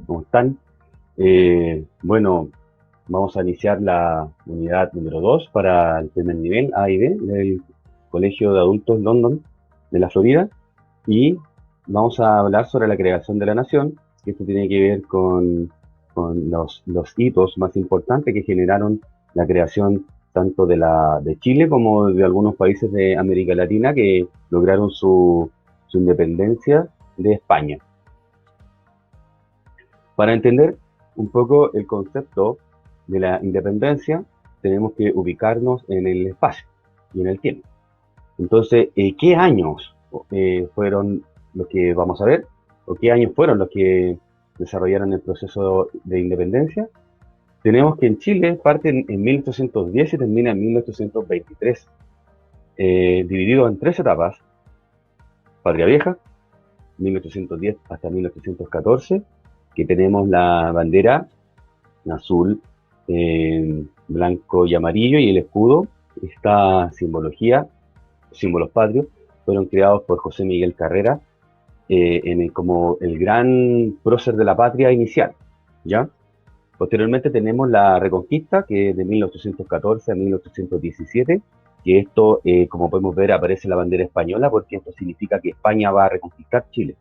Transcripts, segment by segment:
¿Cómo están? Bueno, vamos a iniciar la unidad número 2 para el primer nivel A y B del Colegio de Adultos London de la Florida y vamos a hablar sobre la creación de la nación, que esto tiene que ver con los hitos más importantes que generaron la creación tanto de Chile como de algunos países de América Latina que lograron su independencia de España. Para entender un poco el concepto de la independencia, tenemos que ubicarnos en el espacio y en el tiempo. Entonces, ¿qué años fueron los que vamos a ver? ¿O qué años fueron los que desarrollaron el proceso de independencia? Tenemos que en Chile parte en 1810 y termina en 1823, dividido en tres etapas: Patria Vieja, 1810 hasta 1814, que tenemos la bandera azul, blanco y amarillo, y el escudo. Esta simbología, símbolos patrios, fueron creados por José Miguel Carrera como el gran prócer de la patria inicial, ¿ya? Posteriormente tenemos la Reconquista, que es de 1814 a 1817, que esto, como podemos ver, aparece la bandera española, porque esto significa que España va a reconquistar Chile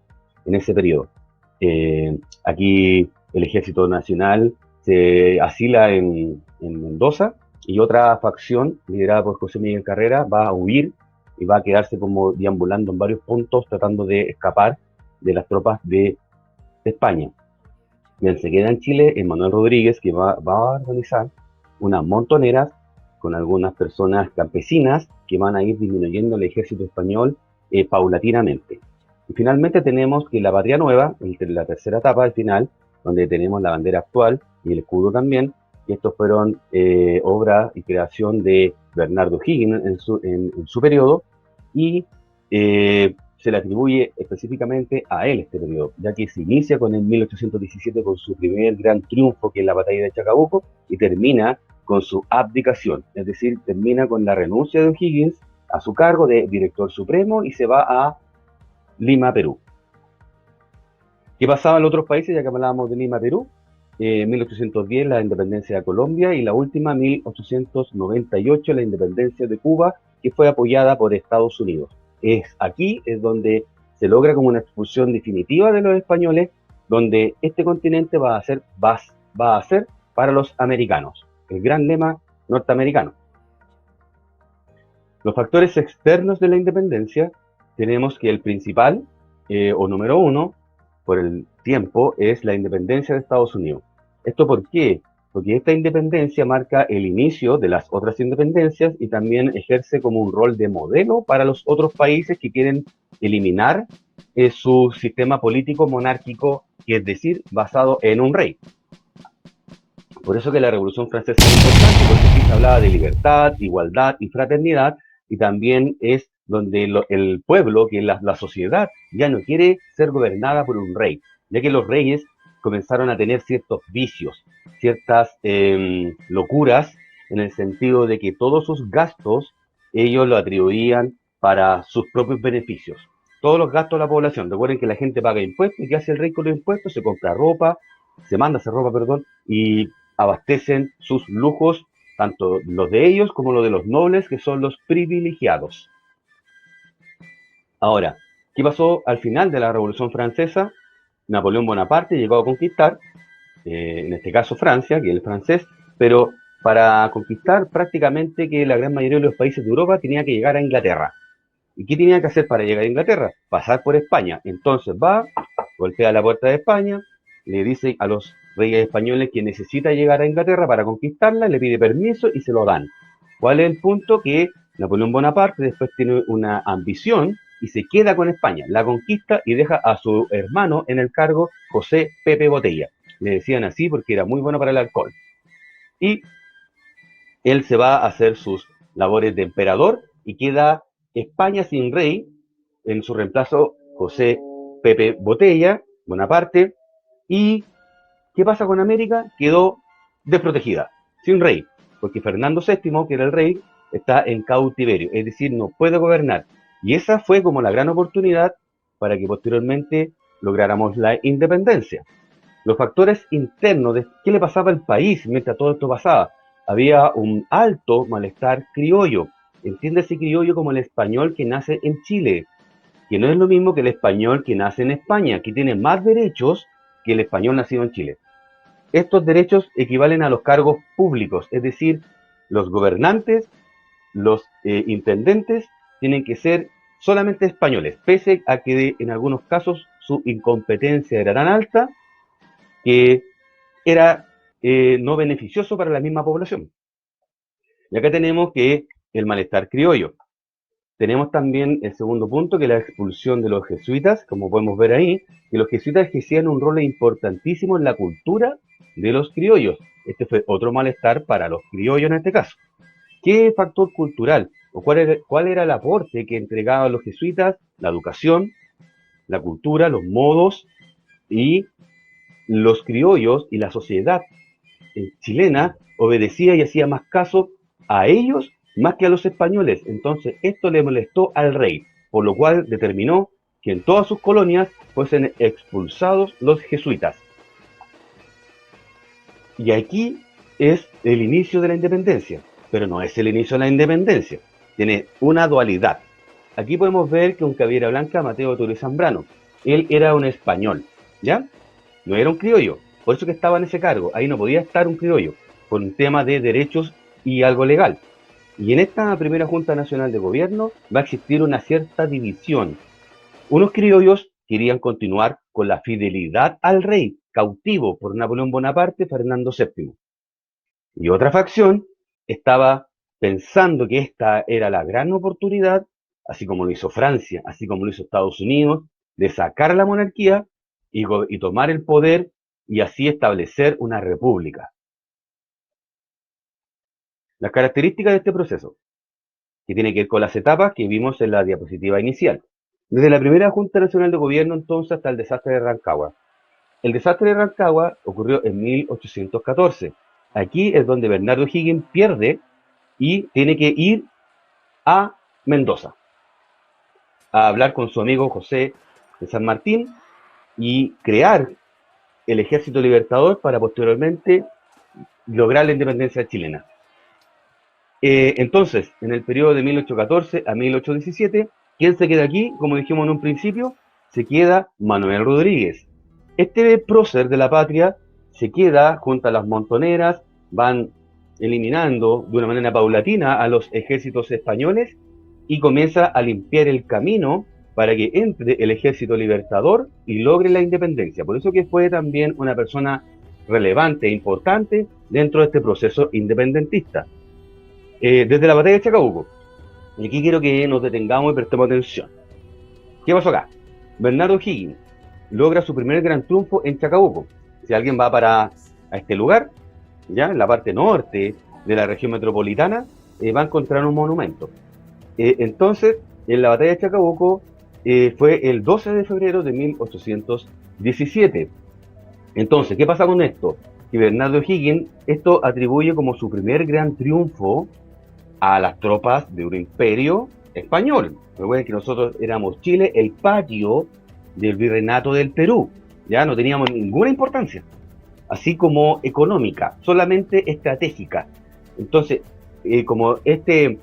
en ese periodo. Aquí el Ejército Nacional se asila en Mendoza, y otra facción liderada por José Miguel Carrera va a huir y va a quedarse como deambulando en varios puntos tratando de escapar de las tropas de España. Bien, se queda en Chile Manuel Rodríguez, que va a organizar unas montoneras con algunas personas campesinas que van a ir disminuyendo el ejército español paulatinamente. Y finalmente tenemos que la Patria Nueva, en la tercera etapa, al final, donde tenemos la bandera actual y el escudo también, y estos fueron obra y creación de Bernardo Higgins en su periodo, y se le atribuye específicamente a él este periodo, ya que se inicia con el 1817 con su primer gran triunfo, que es la batalla de Chacabuco, y termina con su abdicación, es decir, termina con la renuncia de O'Higgins a su cargo de director supremo y se va a Lima, Perú. ¿Qué pasaba en otros países? Ya que hablábamos de Lima, Perú, 1810 la independencia de Colombia, y la última 1898 la independencia de Cuba, que fue apoyada por Estados Unidos. Aquí es donde se logra como una expulsión definitiva de los españoles, donde este continente va a ser para los americanos, el gran lema norteamericano. Los factores externos de la independencia, tenemos que el principal, o número uno, por el tiempo, es la independencia de Estados Unidos. ¿Esto por qué? Porque esta independencia marca el inicio de las otras independencias y también ejerce como un rol de modelo para los otros países que quieren eliminar su sistema político monárquico, que es decir, basado en un rey. Por eso que la Revolución Francesa es importante, porque aquí se hablaba de libertad, igualdad y fraternidad, y también es donde el pueblo, que es la sociedad, ya no quiere ser gobernada por un rey, ya que los reyes comenzaron a tener ciertos vicios, ciertas locuras, en el sentido de que todos sus gastos ellos lo atribuían para sus propios beneficios. Todos los gastos de la población. Recuerden que la gente paga impuestos, y ¿qué hace el rey con los impuestos? Se compra ropa, se manda a hacer ropa, perdón, y abastecen sus lujos, tanto los de ellos como los de los nobles, que son los privilegiados. Ahora, ¿qué pasó al final de la Revolución Francesa? Napoleón Bonaparte llegó a conquistar, en este caso Francia, que es el francés, pero para conquistar prácticamente que la gran mayoría de los países de Europa tenía que llegar a Inglaterra. ¿Y qué tenía que hacer para llegar a Inglaterra? Pasar por España. Entonces va, golpea la puerta de España, le dice a los reyes españoles que necesita llegar a Inglaterra para conquistarla, le pide permiso y se lo dan. ¿Cuál es el punto? Que Napoleón Bonaparte después tiene una ambición y se queda con España, la conquista y deja a su hermano en el cargo, José Pepe Botella. Le decían así porque era muy bueno para el alcohol. Y él se va a hacer sus labores de emperador y queda España sin rey, en su reemplazo José Pepe Botella, Bonaparte. ¿Y qué pasa con América? Quedó desprotegida, sin rey, porque Fernando VII, que era el rey, está en cautiverio, es decir, no puede gobernar. Y esa fue como la gran oportunidad para que posteriormente lográramos la independencia. Los factores internos de qué le pasaba al país mientras todo esto pasaba. Había un alto malestar criollo. Entiéndase criollo como el español que nace en Chile, que no es lo mismo que el español que nace en España, que tiene más derechos que el español nacido en Chile. Estos derechos equivalen a los cargos públicos, es decir, los gobernantes, los intendentes tienen que ser solamente españoles, pese a que en algunos casos su incompetencia era tan alta que era no beneficioso para la misma población. Y acá tenemos que el malestar criollo. Tenemos también el segundo punto, que es la expulsión de los jesuitas, como podemos ver ahí, que los jesuitas ejercían un rol importantísimo en la cultura de los criollos. Este fue otro malestar para los criollos en este caso. ¿Qué factor cultural o cuál era el aporte que entregaban los jesuitas? La educación, la cultura, los modos, y los criollos y la sociedad chilena obedecía y hacía más caso a ellos más que a los españoles. Entonces esto le molestó al rey, por lo cual determinó que en todas sus colonias fuesen expulsados los jesuitas. Y aquí es el inicio de la independencia, pero no es el inicio de la independencia, tiene una dualidad. Aquí podemos ver que un Caviera Blanca, Mateo Torres Zambrano, él era un español, ¿ya? No era un criollo, por eso que estaba en ese cargo, ahí no podía estar un criollo, por un tema de derechos y algo legal. Y en esta primera Junta Nacional de Gobierno va a existir una cierta división. Unos criollos querían continuar con la fidelidad al rey, cautivo por Napoleón Bonaparte, Fernando VII. Y otra facción estaba pensando que esta era la gran oportunidad, así como lo hizo Francia, así como lo hizo Estados Unidos, de sacar la monarquía y tomar el poder y así establecer una república. Las características de este proceso, que tiene que ver con las etapas que vimos en la diapositiva inicial. Desde la primera Junta Nacional de Gobierno entonces hasta el desastre de Rancagua. El desastre de Rancagua ocurrió en 1814. Aquí es donde Bernardo O'Higgins pierde y tiene que ir a Mendoza a hablar con su amigo José de San Martín y crear el Ejército Libertador para posteriormente lograr la independencia chilena. Entonces, en el periodo de 1814 a 1817, ¿quién se queda aquí? Como dijimos en un principio, se queda Manuel Rodríguez. Este prócer de la patria se queda junto a las montoneras, van eliminando de una manera paulatina a los ejércitos españoles y comienza a limpiar el camino para que entre el ejército libertador y logre la independencia. Por eso que fue también una persona relevante e importante dentro de este proceso independentista. Desde la batalla de Chacabuco, y aquí quiero que nos detengamos y prestemos atención. ¿Qué pasó acá? Bernardo O'Higgins logra su primer gran triunfo en Chacabuco. Si alguien va para a este lugar, ya en la parte norte de la región metropolitana, va a encontrar un monumento. Entonces, en la batalla de Chacabuco fue el 12 de febrero de 1817. Entonces, ¿qué pasa con esto? Que Bernardo O'Higgins esto atribuye como su primer gran triunfo a las tropas de un imperio español. Recuerden que nosotros éramos Chile, el patio del virreinato del Perú. Ya no teníamos ninguna importancia, así como económica, solamente estratégica. Entonces, como este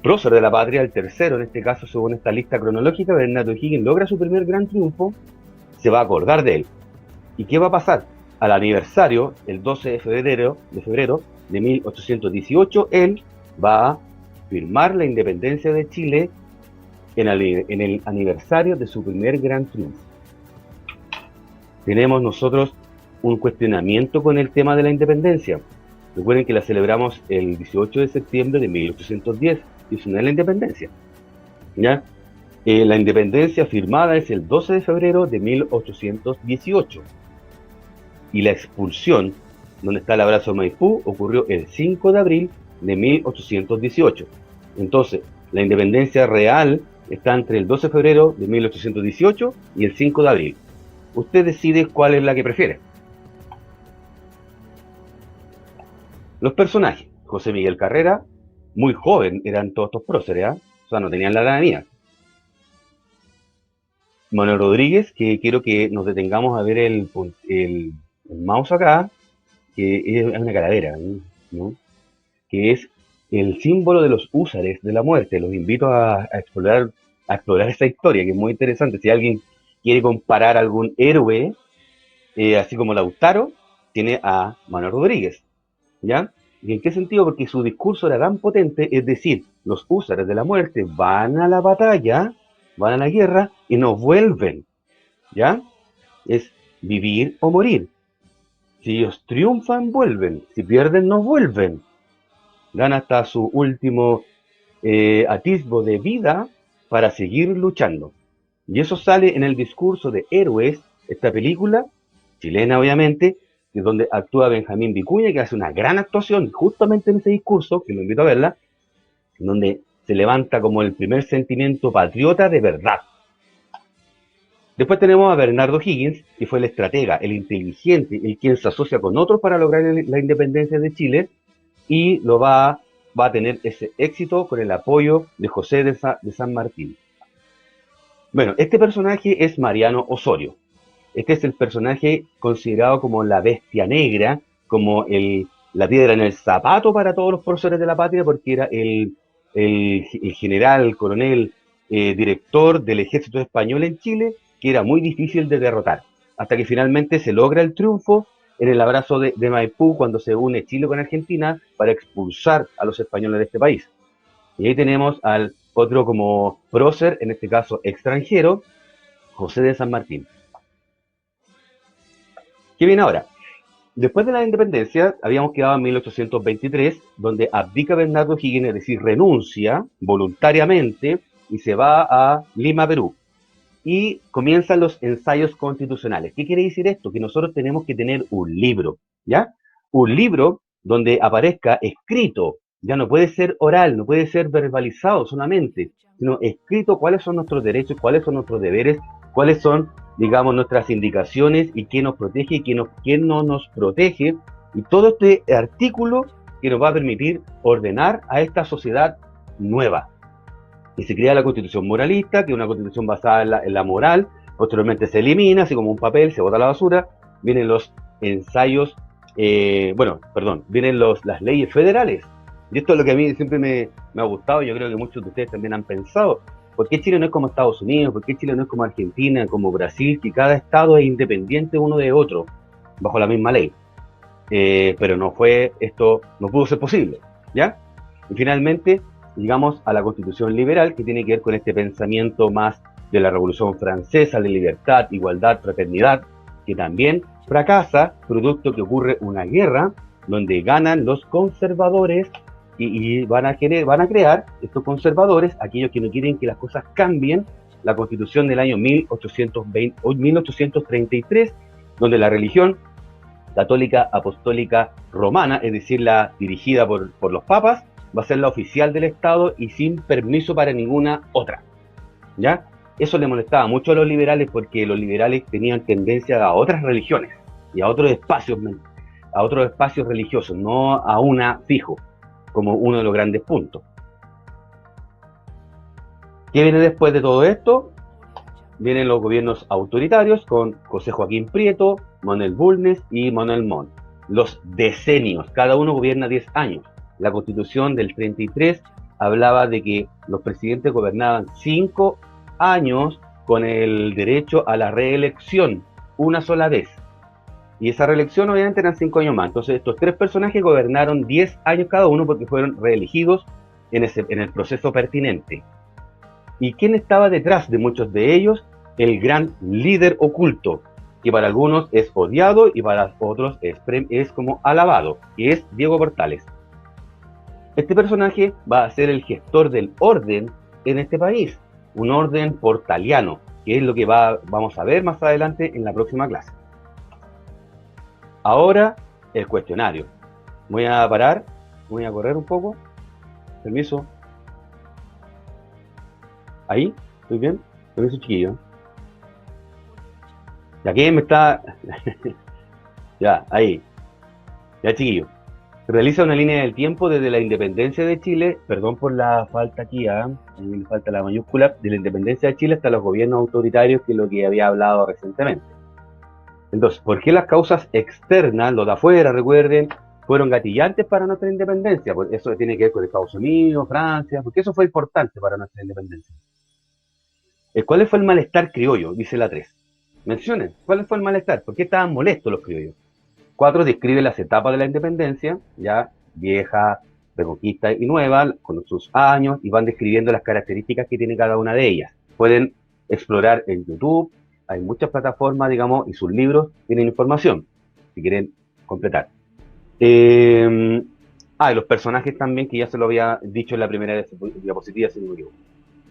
prócer de la patria, el tercero en este caso, según esta lista cronológica, Bernardo O'Higgins logra su primer gran triunfo, se va a acordar de él. ¿Y qué va a pasar? Al aniversario, el 12 de febrero de 1818, él va a firmar la independencia de Chile en el aniversario de su primer gran triunfo. Tenemos nosotros un cuestionamiento con el tema de la independencia. Recuerden que la celebramos el 18 de septiembre de 1810, y es una de la independencia. ¿Ya? La independencia firmada es el 12 de febrero de 1818. Y la expulsión, donde está el abrazo de Maipú, ocurrió el 5 de abril de 1818. Entonces, la independencia real está entre el 12 de febrero de 1818 y el 5 de abril. Usted decide cuál es la que prefiere. Los personajes. José Miguel Carrera, muy joven eran todos estos próceres, ¿eh? O sea, no tenían la edad mía. Manuel Rodríguez, que quiero que nos detengamos a ver el el mouse acá, que es una calavera, ¿no? Que es el símbolo de los húsares de la muerte. Los invito a explorar esa historia, que es muy interesante. Si alguien quiere comparar algún héroe, así como Lautaro, tiene a Manuel Rodríguez, ¿ya? ¿Y en qué sentido? Porque su discurso era tan potente, es decir, los húsares de la muerte van a la batalla, van a la guerra y no vuelven, ¿ya? Es vivir o morir. Si ellos triunfan, vuelven. Si pierden, no vuelven. Dan hasta su último atisbo de vida para seguir luchando. Y eso sale en el discurso de Héroes, esta película, chilena obviamente, que es donde actúa Benjamín Vicuña, que hace una gran actuación justamente en ese discurso, que lo invito a verla, donde se levanta como el primer sentimiento patriota de verdad. Después tenemos a Bernardo Higgins, que fue el estratega, el inteligente, el quien se asocia con otros para lograr la independencia de Chile, y va a tener ese éxito con el apoyo de José de San Martín. Bueno, este personaje es Mariano Osorio. Este es el personaje considerado como la bestia negra, como la piedra en el zapato para todos los próceres de la patria, porque era el general, el coronel, director del ejército español en Chile, que era muy difícil de derrotar, hasta que finalmente se logra el triunfo en el abrazo de Maipú, cuando se une Chile con Argentina para expulsar a los españoles de este país. Y ahí tenemos al otro como prócer, en este caso extranjero, José de San Martín. ¿Qué viene ahora? Después de la independencia, habíamos quedado en 1823, donde abdica Bernardo Higgins, es decir, renuncia voluntariamente y se va a Lima, Perú. Y comienzan los ensayos constitucionales. ¿Qué quiere decir esto? Que nosotros tenemos que tener un libro, ¿ya? Un libro donde aparezca escrito, ya no puede ser oral, no puede ser verbalizado solamente, sino escrito cuáles son nuestros derechos, cuáles son nuestros deberes, cuáles son, digamos, nuestras indicaciones y quién nos protege y quién no nos protege. Y todo este artículo que nos va a permitir ordenar a esta sociedad nueva. Y se crea la constitución moralista, que es una constitución basada en la moral, posteriormente se elimina, así como un papel, se bota a la basura, vienen los ensayos, vienen las leyes federales. Y esto es lo que a mí siempre me ha gustado, yo creo que muchos de ustedes también han pensado, ¿por qué Chile no es como Estados Unidos? ¿Por qué Chile no es como Argentina, como Brasil, que cada estado es independiente uno de otro, bajo la misma ley? Pero no pudo ser posible, ¿ya? Y finalmente llegamos a la Constitución liberal, que tiene que ver con este pensamiento más de la Revolución Francesa, de libertad, igualdad, fraternidad, que también fracasa, producto que ocurre una guerra donde ganan los conservadores y van a crear estos conservadores, aquellos que no quieren que las cosas cambien, la Constitución del año 1833, donde la religión católica apostólica romana, es decir, la dirigida por los papas, va a ser la oficial del Estado y sin permiso para ninguna otra, ¿ya? Eso le molestaba mucho a los liberales porque los liberales tenían tendencia a otras religiones y a otros espacios religiosos, no a una fijo, como uno de los grandes puntos. ¿Qué viene después de todo esto? Vienen los gobiernos autoritarios con José Joaquín Prieto, Manuel Bulnes y Manuel Montt. Los decenios, cada uno gobierna 10 años. La constitución del 33 hablaba de que los presidentes gobernaban 5 años con el derecho a la reelección, una sola vez. Y esa reelección obviamente eran 5 años más. Entonces estos tres personajes gobernaron 10 años cada uno porque fueron reelegidos en el proceso pertinente. ¿Y quién estaba detrás de muchos de ellos? El gran líder oculto, que para algunos es odiado y para otros es como alabado, que es Diego Portales. Este personaje va a ser el gestor del orden en este país, un orden portaliano, que es lo que vamos a ver más adelante en la próxima clase. Ahora, el cuestionario. Voy a parar, voy a correr un poco. Permiso. Ahí, ¿estoy bien? Permiso, chiquillo. ¿Ya quién me está? Ya, ahí. Ya, chiquillo. Se realiza una línea del tiempo desde la independencia de Chile, perdón por la falta aquí, me falta la mayúscula, de la independencia de Chile hasta los gobiernos autoritarios, que es lo que había hablado recientemente. Entonces, ¿por qué las causas externas, lo de afuera, recuerden, fueron gatillantes para nuestra independencia? Pues eso tiene que ver con Estados Unidos, Francia, porque eso fue importante para nuestra independencia. ¿Cuál fue el malestar criollo? Dice la 3. Mencionen, ¿cuál fue el malestar? ¿Por qué estaban molestos los criollos? 4 describe las etapas de la independencia, ya vieja, reconquista y nueva, con sus años, y van describiendo las características que tiene cada una de ellas. Pueden explorar en YouTube, hay muchas plataformas, digamos, y sus libros tienen información, si quieren completar. Eh, y los personajes también, que ya se lo había dicho en la primera diapositiva, si no me equivoco.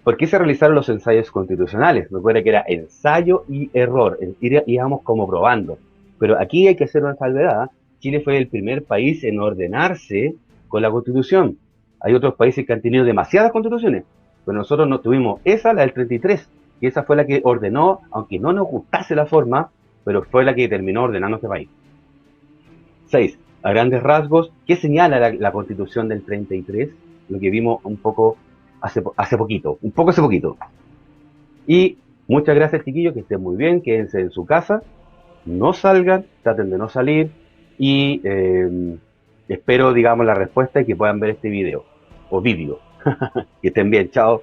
¿Por qué se realizaron los ensayos constitucionales? Recuerda que era ensayo y error, íbamos como probando. Pero aquí hay que hacer una salvedad. Chile fue el primer país en ordenarse con la constitución. Hay otros países que han tenido demasiadas constituciones, pero nosotros no tuvimos esa, la del 33, y esa fue la que ordenó, aunque no nos gustase la forma, pero fue la que terminó ordenando este país. 6. A grandes rasgos, ¿qué señala la constitución del 33? Lo que vimos un poco hace poquito, un poco hace poquito. Y muchas gracias, chiquillos, que estén muy bien, quédense en su casa, no salgan, traten de no salir y espero, digamos, la respuesta y que puedan ver este video o vídeo. Que estén bien, chao.